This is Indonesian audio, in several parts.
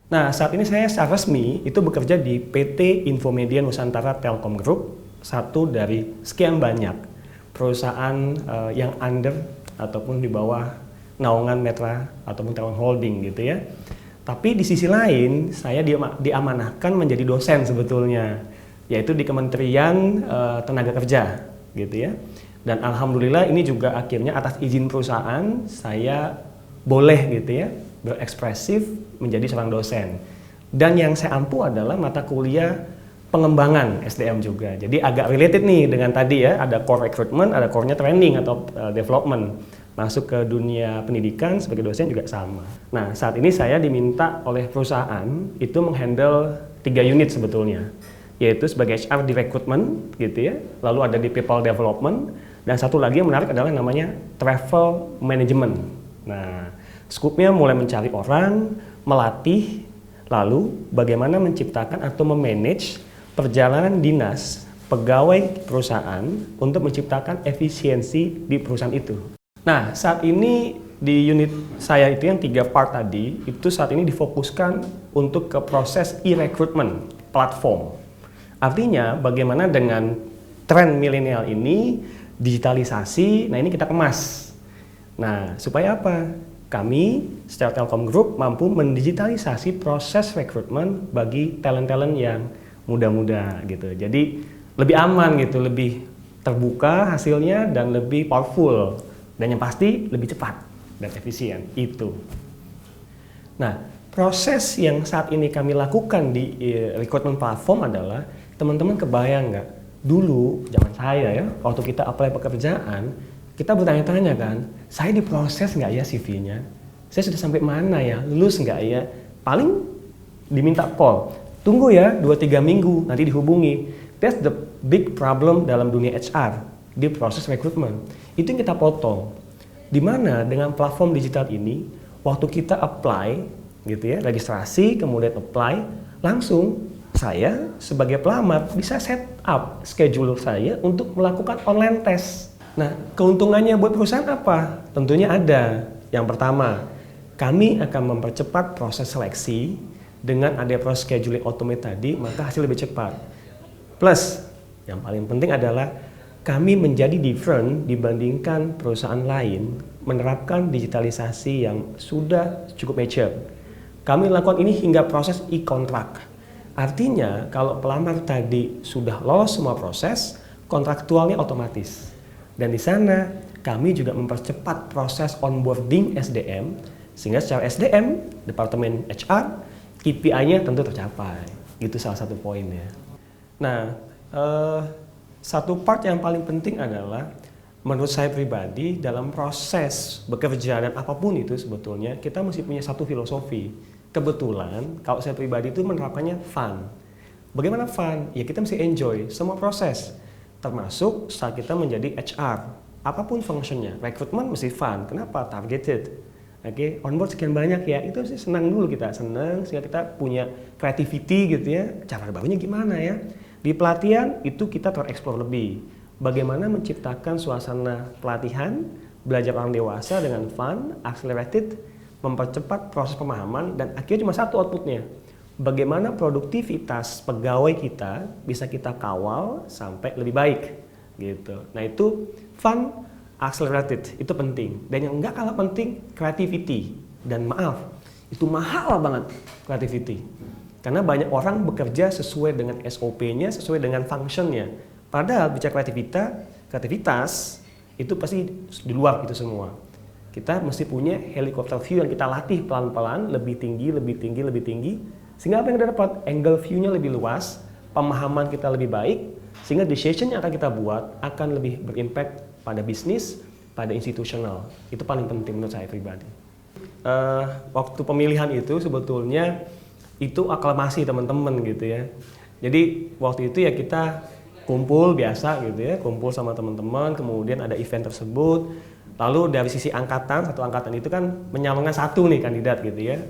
Nah, saat ini saya secara resmi itu bekerja di PT Infomedia Nusantara Telkom Group, satu dari sekian banyak perusahaan yang under ataupun di bawah naungan Metra ataupun Telkom Holding gitu ya. Tapi di sisi lain, saya diamanahkan menjadi dosen sebetulnya, yaitu di Kementerian Tenaga Kerja gitu ya. Dan alhamdulillah ini juga akhirnya atas izin perusahaan saya boleh gitu ya berekspresif menjadi seorang dosen. Dan yang saya ampu adalah mata kuliah pengembangan SDM juga. Jadi agak related nih dengan tadi ya, ada core recruitment, ada core-nya training atau development. Masuk ke dunia pendidikan sebagai dosen juga sama. Nah, saat ini saya diminta oleh perusahaan itu menghandle 3 unit sebetulnya. Yaitu sebagai HR di recruitment gitu ya, lalu ada di people development, dan satu lagi yang menarik adalah namanya travel management. Nah, skupnya mulai mencari orang, melatih, lalu bagaimana menciptakan atau memanage perjalanan dinas pegawai perusahaan untuk menciptakan efisiensi di perusahaan itu. Nah, saat ini di unit saya itu yang 3 part tadi, itu saat ini difokuskan untuk ke proses e-recruitment platform. Artinya bagaimana dengan tren milenial ini, digitalisasi, nah ini kita kemas. Nah, supaya apa? Kami secara Telkom Group mampu mendigitalisasi proses rekrutmen bagi talent-talent yang muda-muda gitu. Jadi lebih aman gitu, lebih terbuka hasilnya dan lebih powerful. Dan yang pasti lebih cepat dan efisien itu. Nah, proses yang saat ini kami lakukan di recruitment platform adalah, teman-teman kebayang nggak? Dulu, zaman saya ya, waktu kita apply pekerjaan, kita bertanya-tanya kan, saya diproses nggak ya CV-nya? Saya sudah sampai mana ya? Lulus nggak ya? Paling diminta call. Tunggu ya, 2-3 minggu, nanti dihubungi. That's the big problem dalam dunia HR, di proses rekrutmen. Itu yang kita potong. Dimana dengan platform digital ini, waktu kita apply, gitu ya, registrasi, kemudian apply, langsung saya sebagai pelamar bisa set up schedule saya untuk melakukan online test. Nah, keuntungannya buat perusahaan apa? Tentunya ada. Yang pertama, kami akan mempercepat proses seleksi dengan ada proses scheduling automate tadi, maka hasil lebih cepat. Plus, yang paling penting adalah kami menjadi different dibandingkan perusahaan lain menerapkan digitalisasi yang sudah cukup mature. Kami lakukan ini hingga proses e-kontrak. Artinya, kalau pelamar tadi sudah lolos semua proses, kontraktualnya otomatis. Dan di sana kami juga mempercepat proses onboarding SDM, sehingga secara SDM, Departemen HR, KPI-nya tentu tercapai. Itu salah satu poinnya. Nah, satu part yang paling penting adalah, menurut saya pribadi, dalam proses bekerja dan apapun itu sebetulnya, kita mesti punya satu filosofi. Kebetulan, kalau saya pribadi itu menerapkannya fun. Bagaimana fun? Ya kita mesti enjoy semua proses. Termasuk saat kita menjadi HR, apapun fungsinya, rekrutmen mesti fun. Kenapa? Targeted. Oke, onboard sekian banyak ya, itu sih senang dulu kita, senang sehingga kita punya creativity gitu ya, cara barunya gimana ya. Di pelatihan itu kita tereksplor lebih. Bagaimana menciptakan suasana pelatihan, belajar orang dewasa dengan fun, accelerated, mempercepat proses pemahaman, dan akhirnya cuma satu outputnya. Bagaimana produktivitas pegawai kita bisa kita kawal sampai lebih baik gitu. Nah itu fun, accelerated, itu penting. Dan yang enggak kalah penting, creativity. Dan maaf, itu mahal banget creativity. Karena banyak orang bekerja sesuai dengan SOP-nya, sesuai dengan function-nya. Padahal bicara kreativitas itu pasti di luar itu semua. Kita mesti punya helikopter view yang kita latih pelan-pelan, lebih tinggi, lebih tinggi, lebih tinggi. Sehingga apa yang kita dapat? Angle view-nya lebih luas, pemahaman kita lebih baik, sehingga decision yang akan kita buat akan lebih berimpact pada bisnis, pada institusional. Itu paling penting menurut saya pribadi. Waktu pemilihan itu sebetulnya itu aklamasi teman-teman gitu ya. Jadi waktu itu ya kita kumpul biasa gitu ya, kumpul sama teman-teman, kemudian ada event tersebut. Lalu dari sisi angkatan, satu angkatan itu kan menyalonkan satu nih kandidat gitu ya.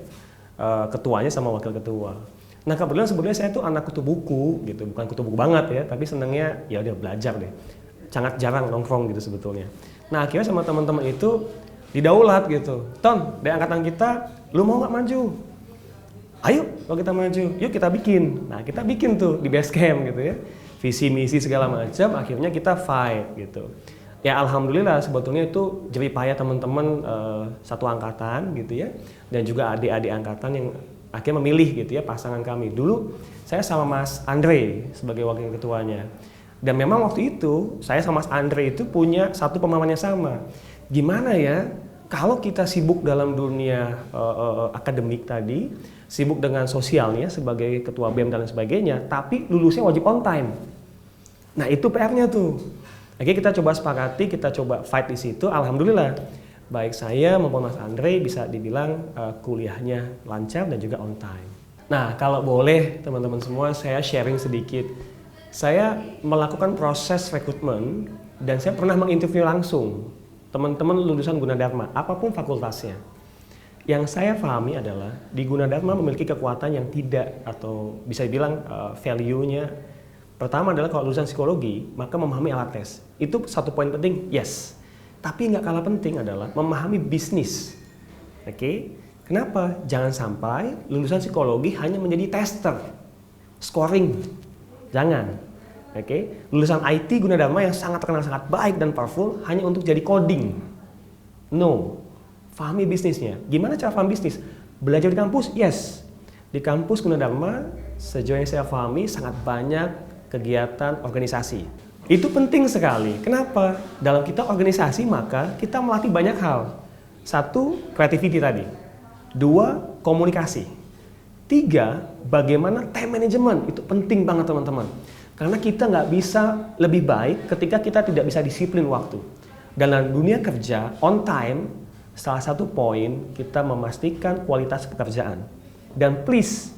Ketuanya sama wakil ketua. Nah kebetulan sebenarnya saya tuh anak kutu buku gitu, bukan kutu buku banget ya, tapi senangnya ya udah belajar deh. Sangat jarang nongkrong gitu sebetulnya. Nah akhirnya sama teman-teman itu didaulat gitu. Ton, dari angkatan kita, lu mau nggak maju? Ayo kalau kita maju, yuk kita bikin. Nah kita bikin tuh di Basecamp gitu ya, visi misi segala macam, akhirnya kita fight gitu. Ya alhamdulillah sebetulnya itu jerih payah teman-teman satu angkatan gitu ya, dan juga adik-adik angkatan yang akhirnya memilih gitu ya pasangan kami. Dulu saya sama Mas Andre sebagai wakil ketuanya. Dan memang waktu itu saya sama Mas Andre itu punya satu pemahaman yang sama. Gimana ya kalau kita sibuk dalam dunia akademik tadi, sibuk dengan sosialnya sebagai ketua BEM dan sebagainya, tapi lulusnya wajib on time. Nah itu PR-nya tuh. Akhirnya kita coba sepakati, kita coba fight di situ. Alhamdulillah baik saya maupun Mas Andre bisa dibilang kuliahnya lancar dan juga on time. Nah kalau boleh teman-teman semua saya sharing sedikit. Saya melakukan proses rekrutmen dan saya pernah menginterview langsung teman-teman lulusan Gunadarma, apapun fakultasnya. Yang saya pahami adalah di Gunadarma memiliki kekuatan yang tidak atau bisa dibilang value-nya. Pertama adalah kalau lulusan psikologi maka memahami alat tes. Itu satu poin penting, yes. Tapi nggak kalah penting adalah memahami bisnis. Oke? Kenapa? Jangan sampai lulusan psikologi hanya menjadi tester, scoring. Jangan. Oke? Lulusan IT Gunadarma yang sangat terkenal, sangat baik dan powerful hanya untuk jadi coding. No. Pahami bisnisnya. Gimana cara paham bisnis? Belajar di kampus? Yes. Di kampus Gunadarma, sejauh yang saya pahami sangat banyak kegiatan organisasi. Itu penting sekali. Kenapa? Dalam kita organisasi maka kita melatih banyak hal. 1, creativity tadi. 2, komunikasi. 3, bagaimana time management. Itu penting banget teman-teman. Karena kita nggak bisa lebih baik ketika kita tidak bisa disiplin waktu. Dalam dunia kerja, on time, salah satu poin kita memastikan kualitas pekerjaan. Dan please,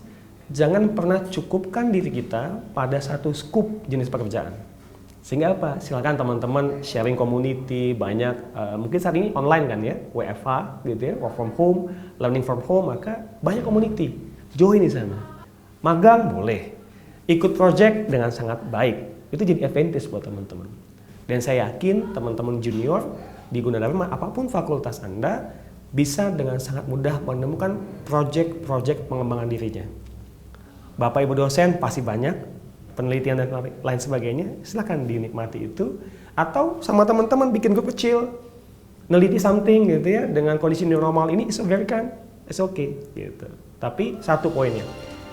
jangan pernah cukupkan diri kita pada satu scope jenis pekerjaan. Sehingga apa? Silakan teman-teman sharing community banyak, mungkin saat ini online kan ya, WFH gitu ya, work from home, learning from home, maka banyak community, join di sana. Magang boleh, ikut project dengan sangat baik, itu jadi advantage buat teman-teman. Dan saya yakin teman-teman junior di Gunadarma, apapun fakultas Anda, bisa dengan sangat mudah menemukan project-project pengembangan dirinya. Bapak Ibu dosen pasti banyak, penelitian dan lain sebagainya, silakan dinikmati itu. Atau sama teman-teman bikin grup kecil, neliti something gitu ya, dengan kondisi new normal ini, it's okay kan? It's okay gitu. Tapi satu poinnya,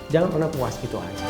jangan pernah puas, itu aja.